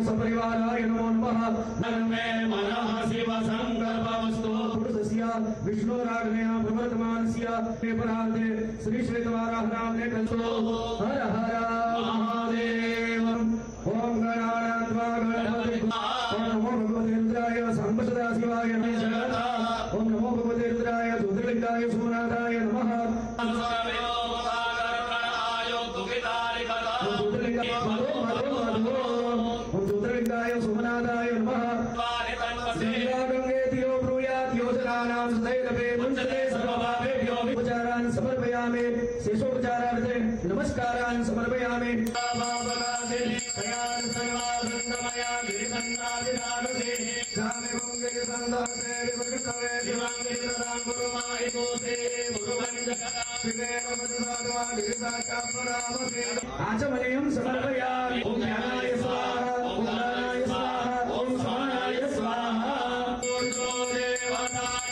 सपरिवाराय नमो नमः। नमे मनः शिव संकल्पमस्तु। पुरुषस्य विष्णुराज्ञया प्रवर्तमानस्य परार्थे श्री श्वेतवाराहनाम्ने कंसो हर हर महादेव। ओम गणानात्वा गणपति ओम नमो भगवते रुद्राय सांबसदाशिवाय नमः। ओम नमो भगवते रुद्राय ज्योतिर्लिंगाय सोमनाथाय नमः। ओम ज्योतिर्लिंगाय सोमनाथाय नमः। गंगेतियो ब्रूयात् योजनानां सदैरवे मुञ्चते सर्वपापेभ्यो उपचारान् समर्पयामि। शेषोपचारार्थे नमस्कारान् समर्पयामि। आचमनीयं समर्पयामि। ओम ज्ञानाय स्वाहा ओम दानाय स्वाहा ओम समानाय स्वाहा।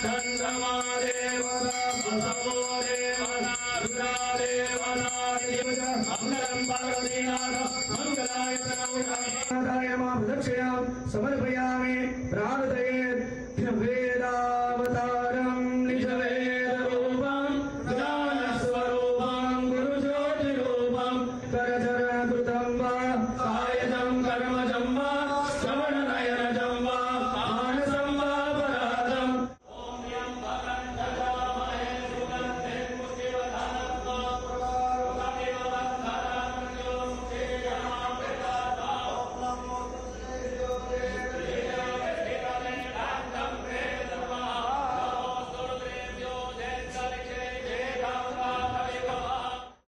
चंद्रमा देवता बसवो देवता रुद्रा देवता मंगलम पार्वतीनाथ मंगलाय तनोजाय मां प्रदक्षिणां समर्पयामि।